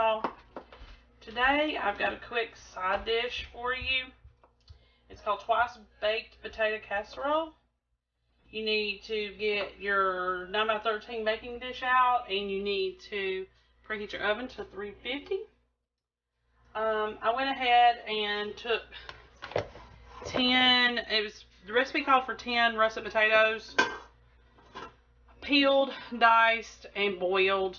y'all. Today I've got a quick side dish for you. It's called twice baked potato casserole. You need to get your 9x13 baking dish out, and you need to preheat your oven to 350. I went ahead and took 10, the recipe called for 10 russet potatoes, peeled, diced, and boiled.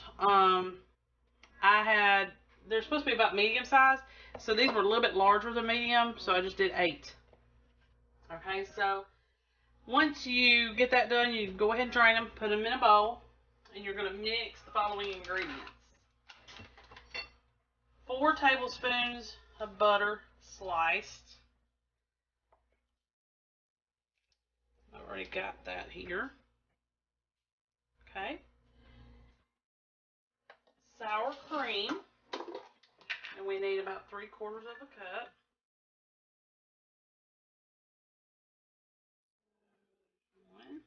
They're supposed to be about medium size, so these were a little bit larger than medium, so I just did 8. Okay, so once you get that done, you go ahead and drain them, put them in a bowl, and you're going to mix the following ingredients. 4 tablespoons of butter sliced. I've already got that here. Okay. Sour cream. And we need about 3/4 of a cup. One,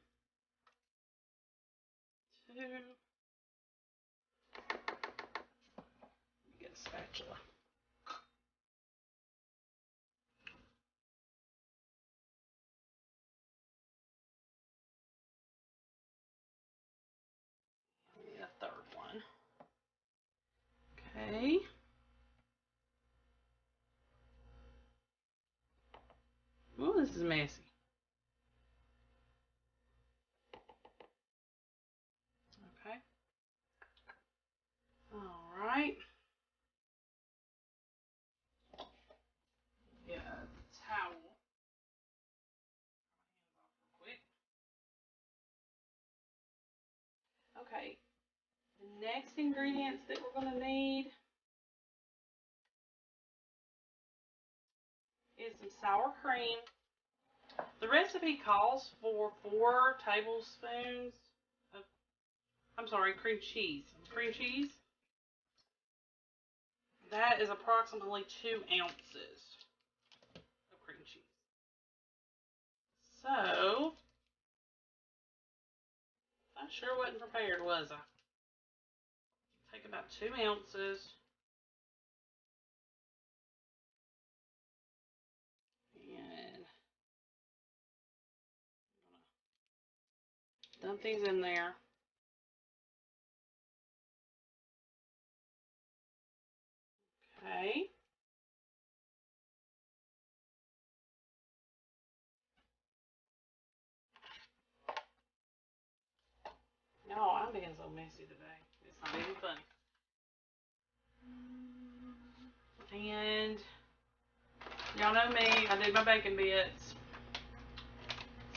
2. Get a spatula. Need a 3rd one. Okay. Ooh, this is messy. Okay. All right. Yeah, towel. Quick. Okay. The next ingredients that we're going to need is some sour cream. The recipe calls for 4 tablespoons of, cream cheese. Cream cheese. That is approximately 2 ounces of cream cheese. So, I sure wasn't prepared, was I? Take about 2 ounces. And dump these in there. Okay. No, I'm being so messy today. It's not even funny. And y'all know me, I do my bacon bits.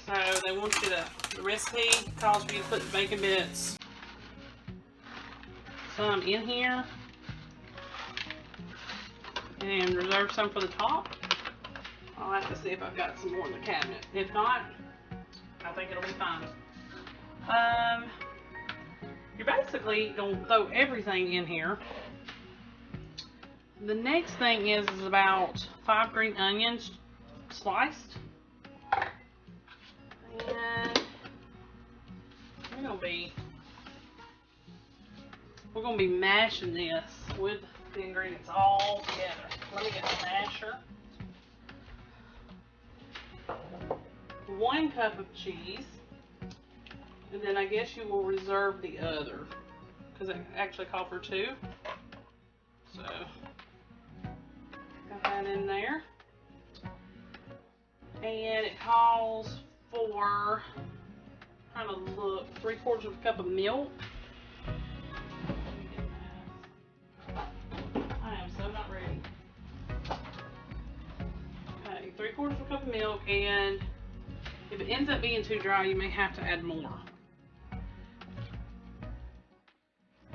So they want you to, the recipe calls for you to put the bacon bits some in here and reserve some for the top. I'll have to see if I've got some more in the cabinet. If not, I think it'll be fine. You're basically going to throw everything in here. The next thing is about 5 green onions sliced. And we're gonna be mashing this with the ingredients all together. Let me get the masher. 1 cup of cheese, and then I guess you will reserve the other because it actually called for 2. So got that in there, and it calls for, trying to look, 3/4 of a cup of milk. I am so not ready. Okay, 3/4 of a cup of milk, and if it ends up being too dry, you may have to add more.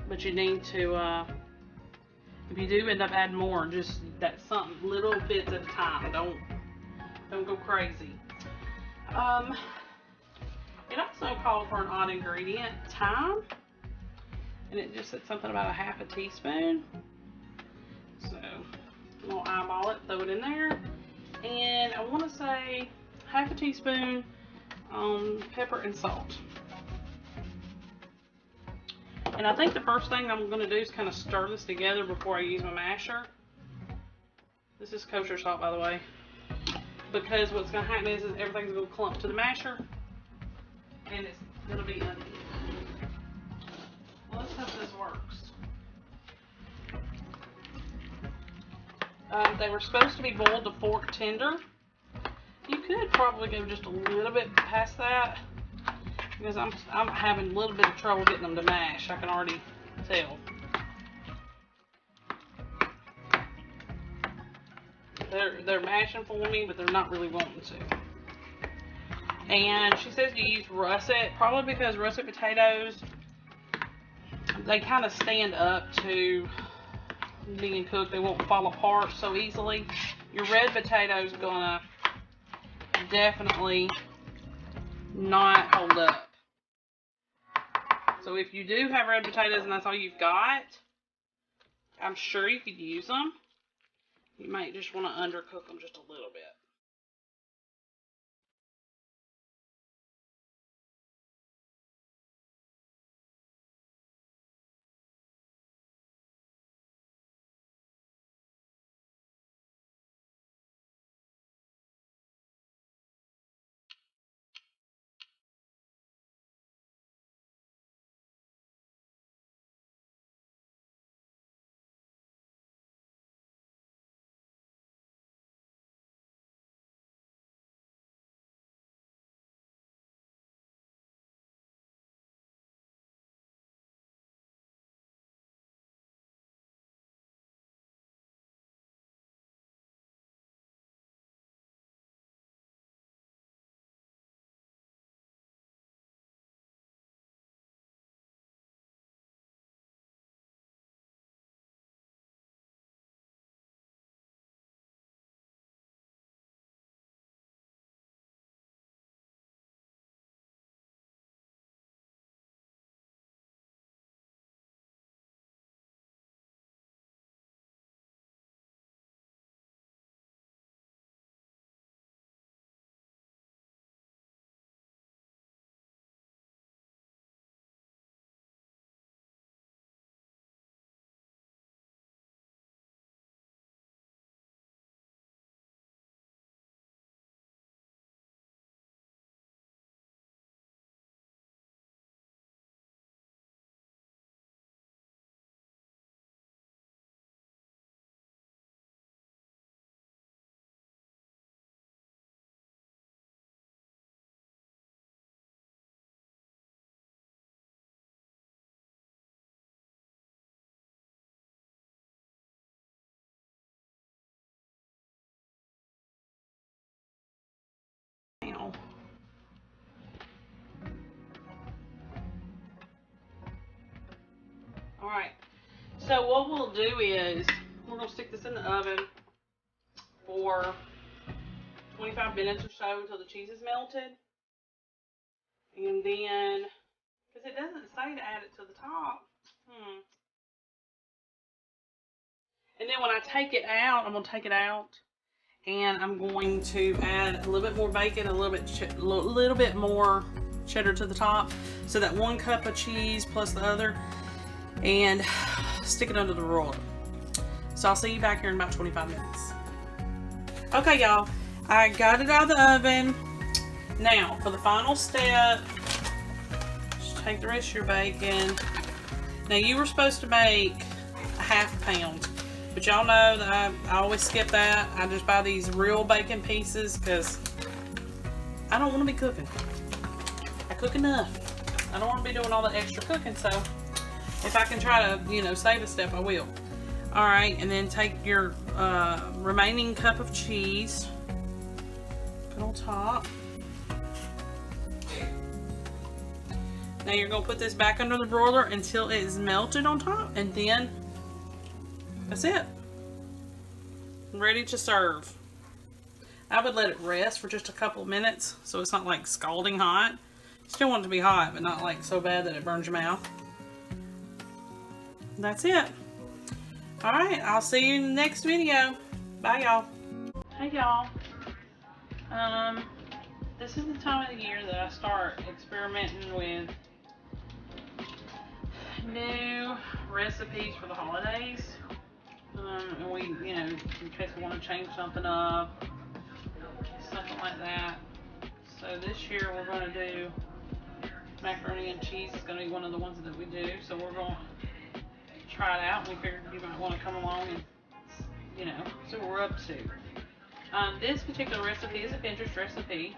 But you need to, if you do end up adding more, just that's something, little bits at a time. Don't go crazy. It also called for an odd ingredient, thyme, and it just said something about a 1/2 teaspoon. So I'm gonna eyeball it, throw it in there, and I want to say 1/2 teaspoon pepper and salt. And I think the first thing I'm going to do is kind of stir this together before I use my masher. This is kosher salt, by the way. Because what's going to happen is everything's going to clump to the masher. And it's going to be uneven. Well, let's hope this works. They were supposed to be boiled to fork tender. You could probably go just a little bit past that. Because I'm having a little bit of trouble getting them to mash. I can already tell. They're mashing for me, but they're not really wanting to. And she says you use russet, probably because russet potatoes, they kind of stand up to being cooked. They won't fall apart so easily. Your red potatoes gonna definitely not hold up. So if you do have red potatoes and that's all you've got, I'm sure you could use them. You might just want to undercook them just a little bit. Now, alright, so what we'll do is we're going to stick this in the oven for 25 minutes or so until the cheese is melted. And then, because it doesn't say to add it to the top. And then when I take it out, I'm going to take it out and I'm going to add a little bit more bacon, a little bit more cheddar to the top. So that 1 cup of cheese plus the other, and stick it under the broiler. So I'll see you back here in about 25 minutes. Okay, y'all, I got it out of the oven. Now, for the final step, just take the rest of your bacon. Now, you were supposed to make a ½ pound, but y'all know that I always skip that. I just buy these real bacon pieces because I don't want to be cooking. I cook enough. I don't want to be doing all the extra cooking, so if I can try to, save a step, I will. All right, and then take your remaining cup of cheese, put on top. Now you're going to put this back under the broiler until it is melted on top, and then that's it. Ready to serve. I would let it rest for just a couple of minutes so it's not like scalding hot. You still want it to be hot, but not like so bad that it burns your mouth. That's it. Alright, I'll see you in the next video. Bye, y'all. Hey, y'all. This is the time of the year that I start experimenting with new recipes for the holidays. And we, you know, in case we want to change something up, something like that. So this year we're going to do macaroni and cheese. It's going to be one of the ones that we do. So we're going to try it out. And we figured you might want to come along and, you know, see what we're up to. This particular recipe is a Pinterest recipe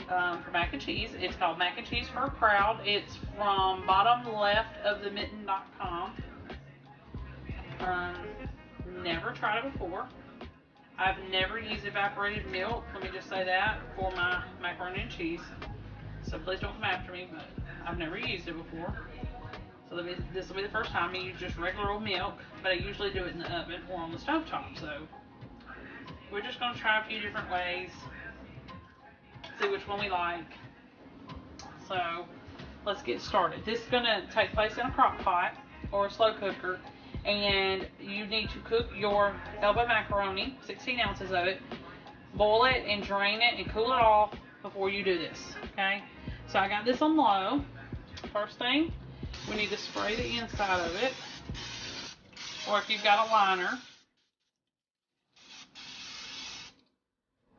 for mac and cheese. It's called Mac and Cheese for a Crowd. It's from bottom left of the mitten.com. Never tried it before. I've never used evaporated milk, let me just say that, for my macaroni and cheese. So please don't come after me, but I've never used it before. So this will be the first time I use just regular old milk, but I usually do it in the oven or on the stovetop. So we're just going to try a few different ways, see which one we like. So let's get started. This is going to take place in a crock pot or a slow cooker. And you need to cook your elbow macaroni, 16 ounces of it, boil it and drain it and cool it off before you do this, okay? So I got this on low. First thing, we need to spray the inside of it, or if you've got a liner,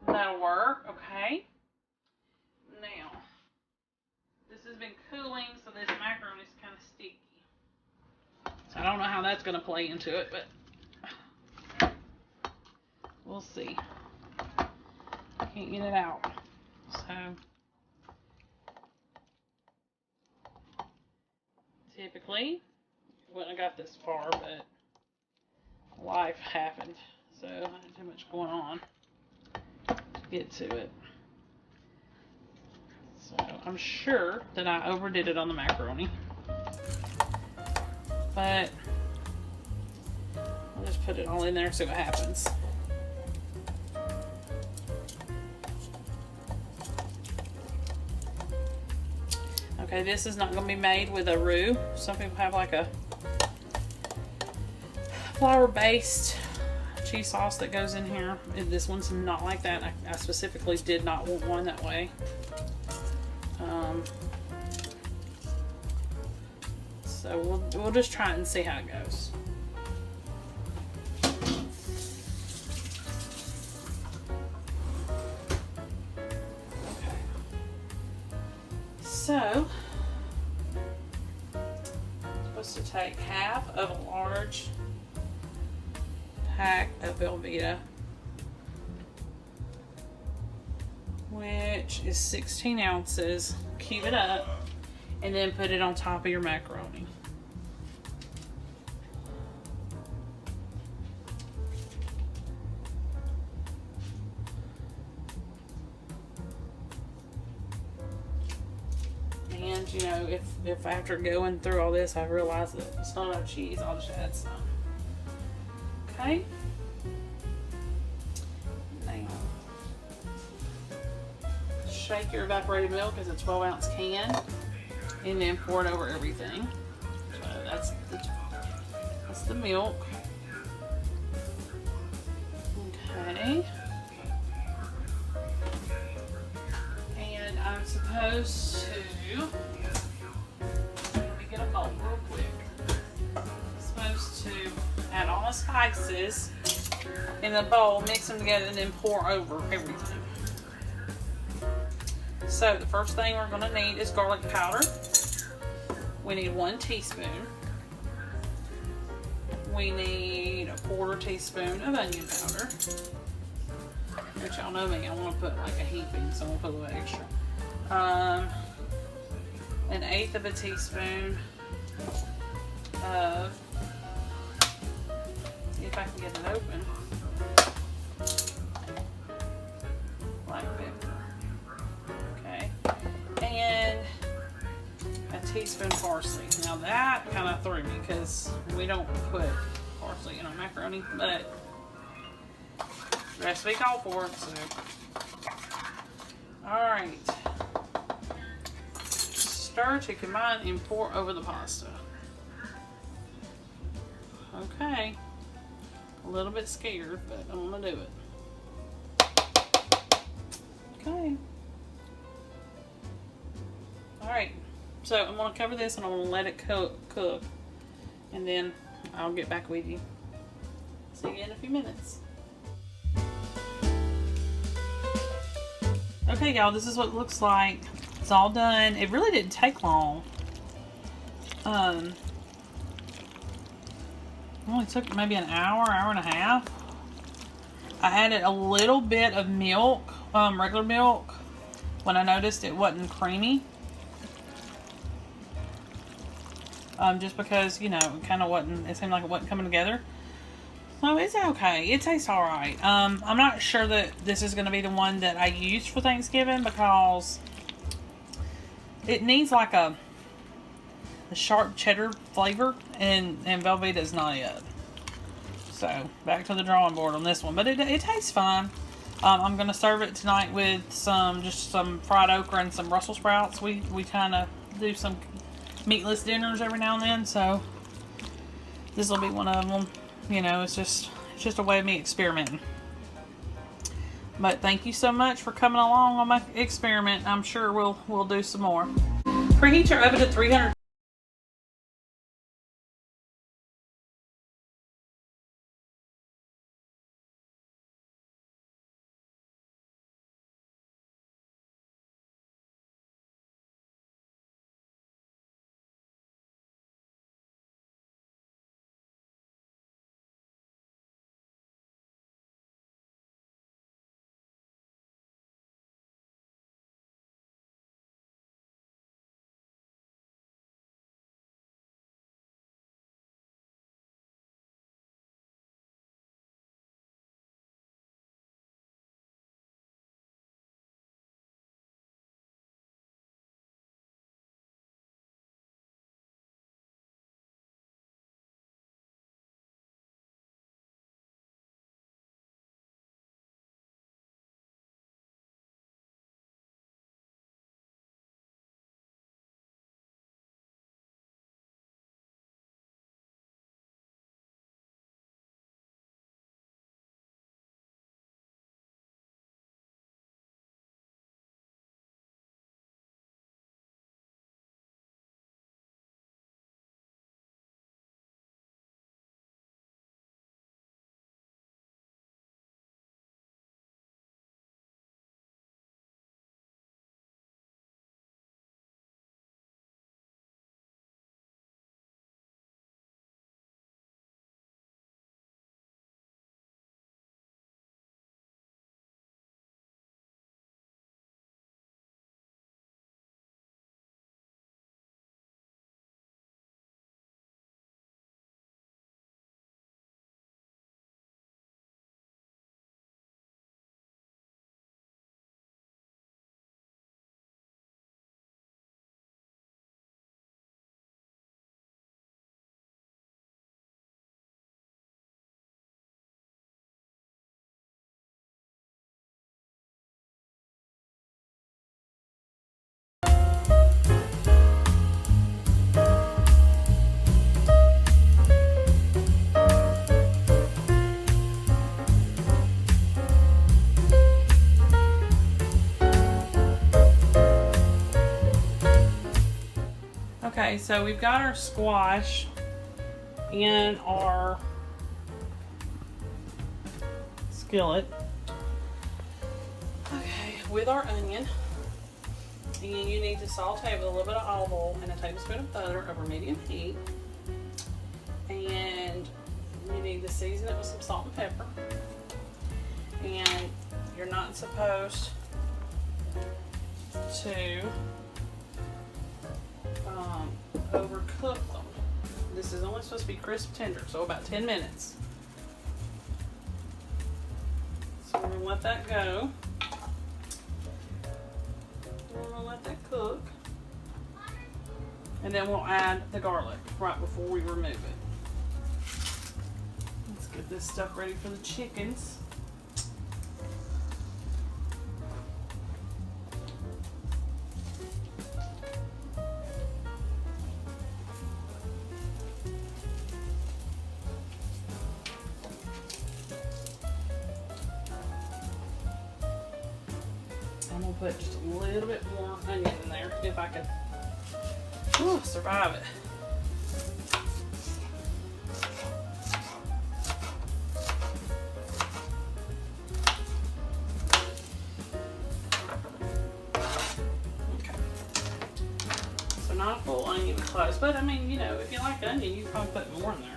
that'll work, okay? Now, this has been cooling, so this macaroni is kind of sticky. I don't know how that's going to play into it, but we'll see. I can't get it out. So, typically, wouldn't have got this far, but life happened. So, I had too much going on to get to it. So, I'm sure that I overdid it on the macaroni. But I'll just put it all in there and see what happens. Okay, this is not going to be made with a roux. Some people have like a flour-based cheese sauce that goes in here. This one's not like that. I specifically did not want one that way. So we'll just try it and see how it goes. Okay. So, I'm supposed to take half of a large pack of Velveeta, which is 16 ounces. Cube it up and then put it on top of your macaroni. And you know, if after going through all this I realize that it's not enough cheese, I'll just add some. Okay. Now, shake your evaporated milk as a 12-ounce can, and then pour it over everything. So that's the milk. Okay. And I'm supposed to, let me get a bowl real quick. I'm supposed to add all the spices in the bowl, mix them together, and then pour over everything. So the first thing we're going to need is garlic powder. We need 1 teaspoon. We need a 1/4 teaspoon of onion powder. Which y'all know me, I want to put like a heaping, so I'm going to put a little extra. 1/8 of a teaspoon of, see if I can get it open, black pepper. Okay, and a teaspoon parsley. Now that kind of threw me because we don't put parsley in our macaroni, but the recipe called for it, so. Alright. Stir to combine and pour over the pasta. Okay. A little bit scared, but I'm gonna do it. Okay. Alright. So I'm going to cover this and I'm going to let it cook. And then I'll get back with you. See you in a few minutes. Okay, y'all, this is what it looks like. It's all done. It really didn't take long. It only took maybe an hour, hour and a half. I added a little bit of milk, regular milk, when I noticed it wasn't creamy. Just because, you know, it kind of wasn't, it seemed like it wasn't coming together. So it's okay. It tastes alright. I'm not sure that this is going to be the one that I use for Thanksgiving because it needs like a sharp cheddar flavor, and Velveeta is not it. So back to the drawing board on this one, but it tastes fine. I'm going to serve it tonight with just some fried okra and some Brussels sprouts. We kind of do some meatless dinners every now and then, so this will be one of them. You know, it's just a way of me experimenting. But thank you so much for coming along on my experiment. I'm sure we'll do some more. Preheat your oven to 300. Okay, so we've got our squash in our skillet. Okay, with our onion. And you need to saute it with a little bit of olive oil and a tablespoon of butter over medium heat. And you need to season it with some salt and pepper. And you're not supposed to overcook them. This is only supposed to be crisp tender, so about 10 minutes. So we're going to let that go. We're going to let that cook. And then we'll add the garlic right before we remove it. Let's get this stuff ready for the chickens. I'm gonna put just a little bit more onion in there if I could Ooh, survive it. Okay. So not a full onion close, but I mean, you know, if you like onion, you can probably put more in there.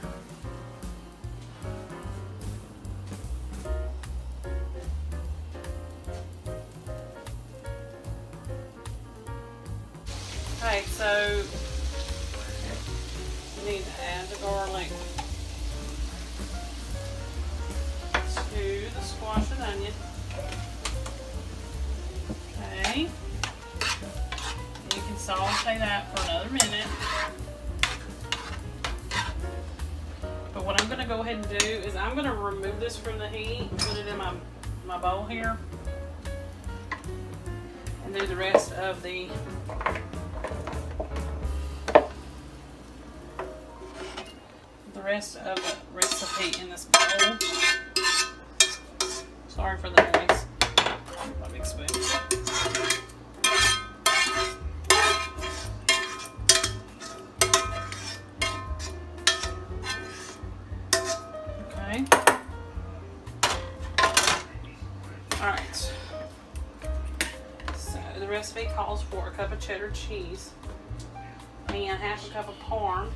Okay, so you need to add the garlic to the squash and onion. Okay. You can saute that for another minute. But what I'm going to go ahead and do is I'm going to remove this from the heat and put it in my bowl here. And do the rest of the recipe in this bowl. Sorry for the noise. My big spoon. Okay. Alright. So the recipe calls for a cup of cheddar cheese and half a cup of parm.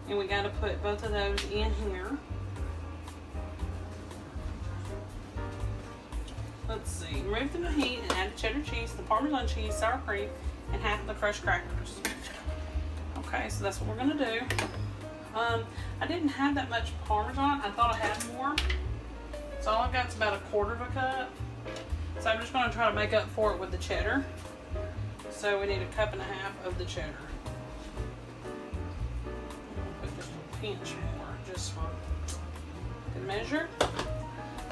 And we got to put both of those in here. Let's see. Remove from the heat and add the cheddar cheese, the Parmesan cheese, sour cream, and half of the crushed crackers. Okay, so that's what we're going to do. I didn't have that much Parmesan. I thought I had more. So all I've got is about 1/4 of a cup. So I'm just going to try to make up for it with the cheddar. So we need 1.5 cups of the cheddar. Pinch more just for good measure.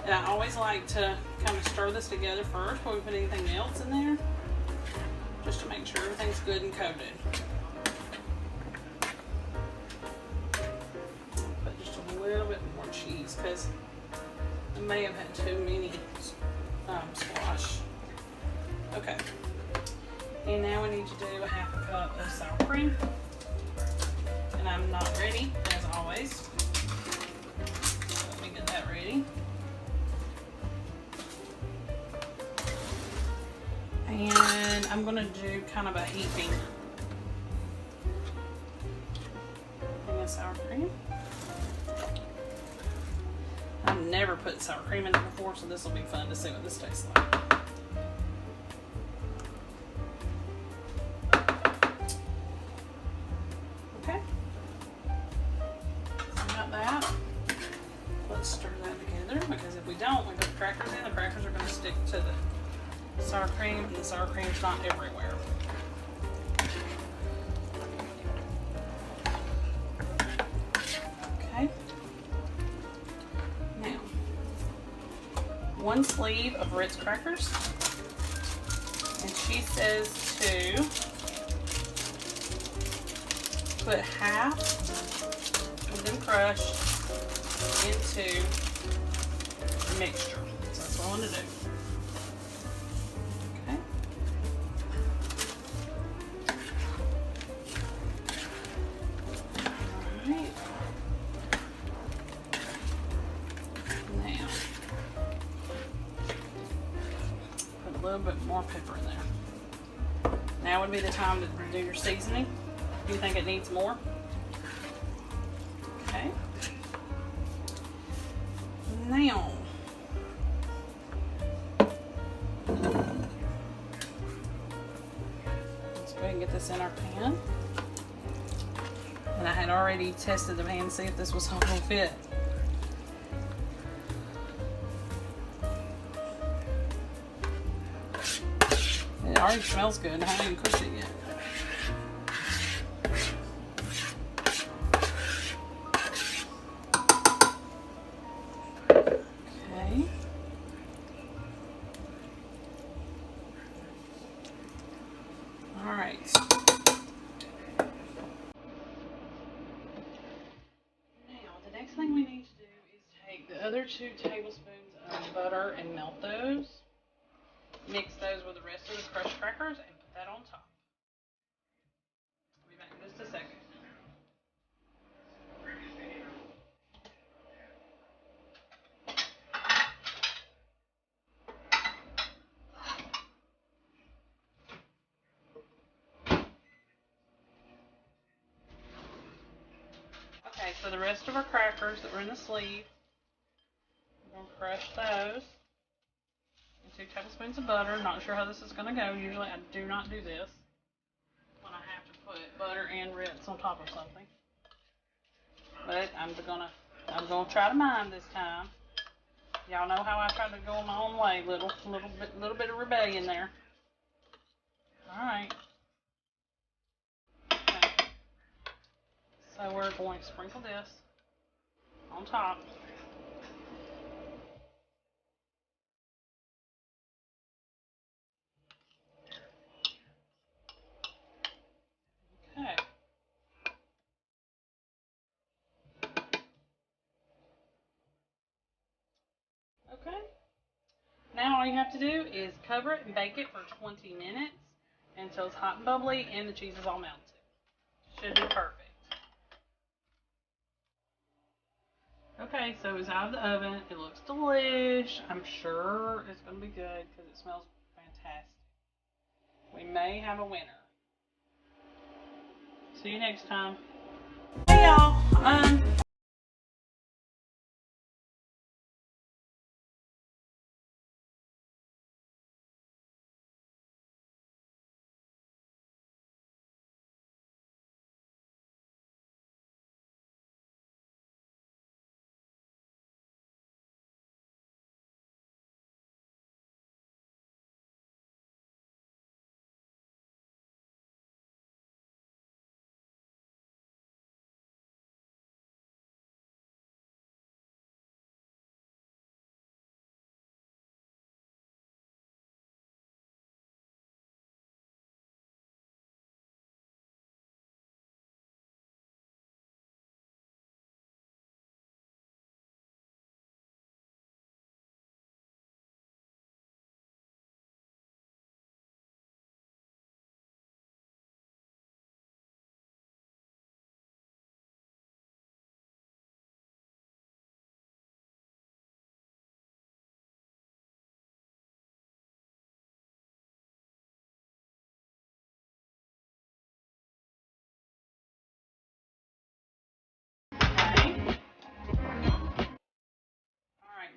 And I always like to kind of stir this together first before we put anything else in there, just to make sure everything's good and coated. Put just a little bit more cheese because I may have had too many squash. Okay. And now we need to do 1/2 cup of sour cream. And I'm not ready, as always. So let me get that ready. And I'm going to do kind of a heaping thing of sour cream. I've never put sour cream in it before, so this will be fun to see what this tastes like. Because if we don't, we put the crackers in, the crackers are going to stick to the sour cream, and the sour cream's not everywhere. Okay. Now, 1 sleeve of Ritz crackers, and she says to put half of them crushed into mixture. So that's what I want to do. Okay. Alright. Now, put a little bit more pepper in there. Now would be the time to do your seasoning. Do you think it needs more? Okay. Now, let's go ahead and get this in our pan. And I had already tested the pan to see if this was all going to fit. It already smells good, and I haven't even cooked it yet. Okay. All right. Now, the next thing we need to do is take the other 2 tablespoons of butter and melt those. Mix those with the rest of the crushed crackers and put that on top. for the rest of our crackers that were in the sleeve, we're going to crush those. And 2 tablespoons of butter. Not sure how this is going to go. Usually I do not do this when I have to put butter and Ritz on top of something. But I'm gonna try to mine this time. Y'all know how I try to go my own way. Little bit of rebellion there. All right. Okay. So we're going to sprinkle this on top. Okay. Okay. Now all you have to do is cover it and bake it for 20 minutes until it's hot and bubbly and the cheese is all melted. Should be perfect. Okay, so it's out of the oven. It looks delish. I'm sure it's going to be good because it smells fantastic. We may have a winner. See you next time. Hey y'all.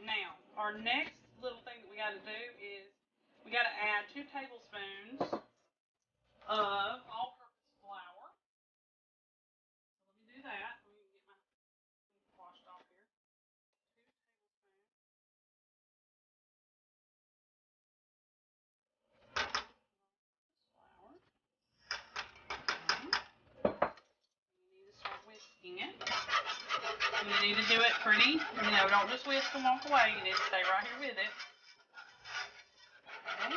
Now, our next little thing that we got to do is we got to add 2 tablespoons of all-purpose flour. So let me do that. Let me get my washed off here. 2 tablespoons. Flour. Okay. You need to start whisking it. And you need to do it pretty. Don't just whisk and walk away. You need to stay right here with it. Okay.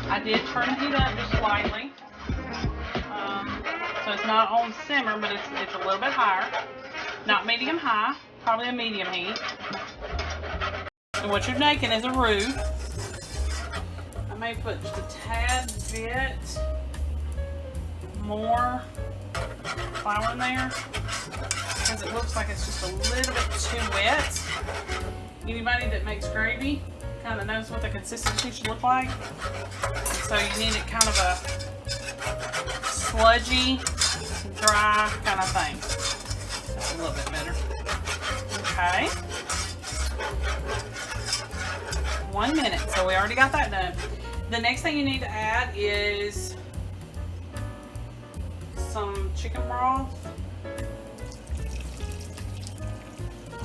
I did turn the heat up just slightly. So it's not on simmer, but it's a little bit higher. Not medium high, probably a medium heat. And what you're making is a roux. I may put just a tad bit more flour in there because it looks like it's just a little bit too wet. Anybody that makes gravy kind of knows what the consistency should look like. So you need it kind of a sludgy, dry kind of thing. That's a little bit better. Okay. 1 minute. So we already got that done. The next thing you need to add is some chicken broth.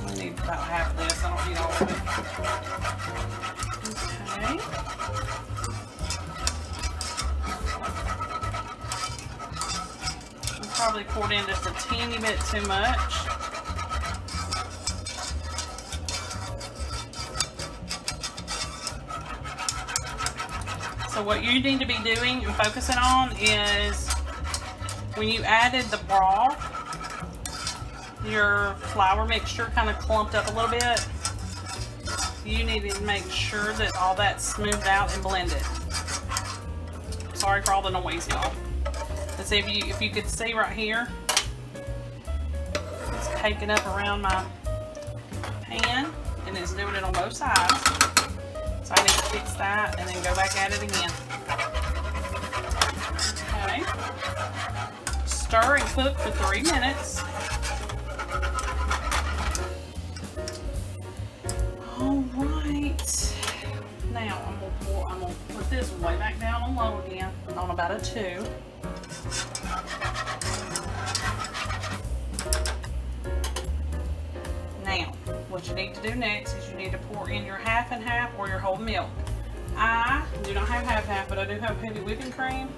I need about half of this. I don't need all of it. Okay. I probably poured in just a teeny bit too much. So what you need to be doing and focusing on is when you added the broth, your flour mixture kind of clumped up a little bit. You need to make sure that all that's smoothed out and blended. Sorry for all the noise, y'all. Let's see if you could see right here, it's caking up around my pan and it's doing it on both sides. So I need to fix that and then go back at it again. Okay. stir and cook for 3 minutes. Alright. Now I'm gonna put this way back down on low again on about a 2. Now, what you need to do next is you need to pour in your half and half or your whole milk. I do not have half, but I do have heavy whipping cream.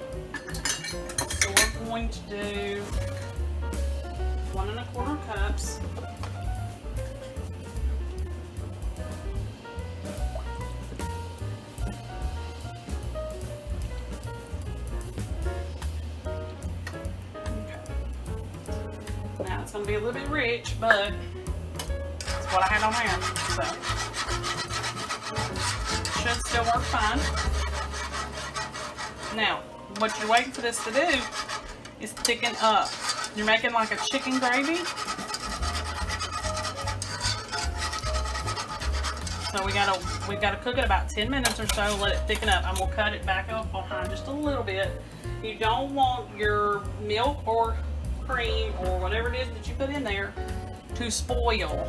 So we're going to do 1 1/4 cups. Okay. Now it's going to be a little bit rich, but it's what I had on hand, so should still work fine. Now, what you're waiting for this to do is thicken up. You're making like a chicken gravy. So we gotta cook it about 10 minutes or so, let it thicken up. I'm gonna cut it back up behind just a little bit. You don't want your milk or cream or whatever it is that you put in there to spoil.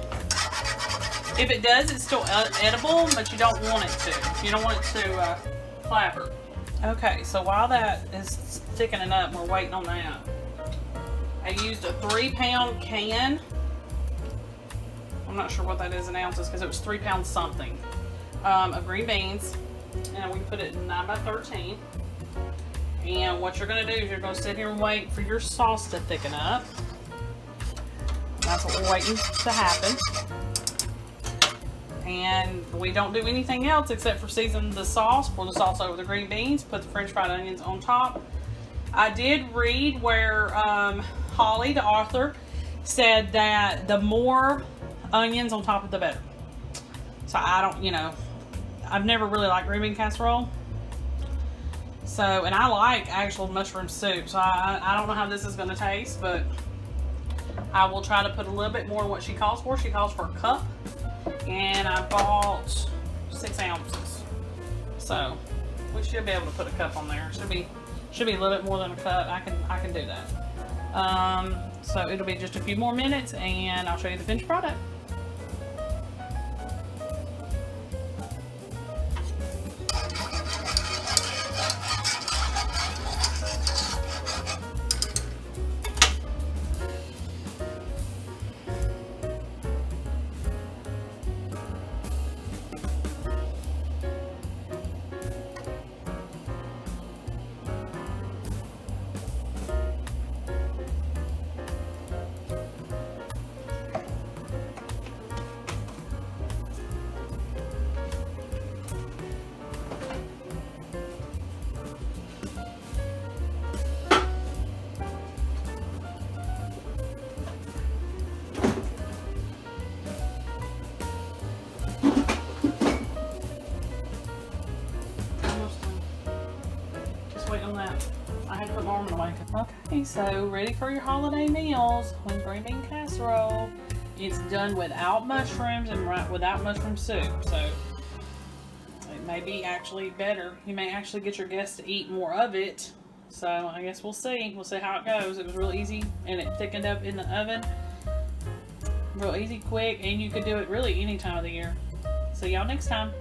If it does, it's still edible, but you don't want it to. You don't want it to clabber. Okay, so while that is thickening up, we're waiting on that. I used a 3-pound can. I'm not sure what that is in ounces because it was 3 pounds something of green beans, and we put it in 9 by 13. And what you're going to do is you're going to sit here and wait for your sauce to thicken up. That's what we're waiting to happen. And we don't do anything else except for season the sauce, pour the sauce over the green beans, put the French fried onions on top. I did read where Holly, the author, said that the more onions on top of the better. So I don't, I've never really liked green bean casserole. So, and I like actual mushroom soup. So I don't know how this is going to taste, but I will try to put a little bit more than what she calls for. She calls for a cup. And I bought 6 ounces. So we should be able to put a cup on there. Should be a little bit more than a cup. I can do that. So it'll be just a few more minutes and I'll show you the finished product. On that. I had to put my arm away. Okay, so ready for your holiday meals with green bean casserole. It's done without mushrooms and without mushroom soup, so it may be actually better. You may actually get your guests to eat more of it. So I guess we'll see. We'll see how it goes. It was real easy and it thickened up in the oven. Real easy, quick, and you could do it really any time of the year. See y'all next time.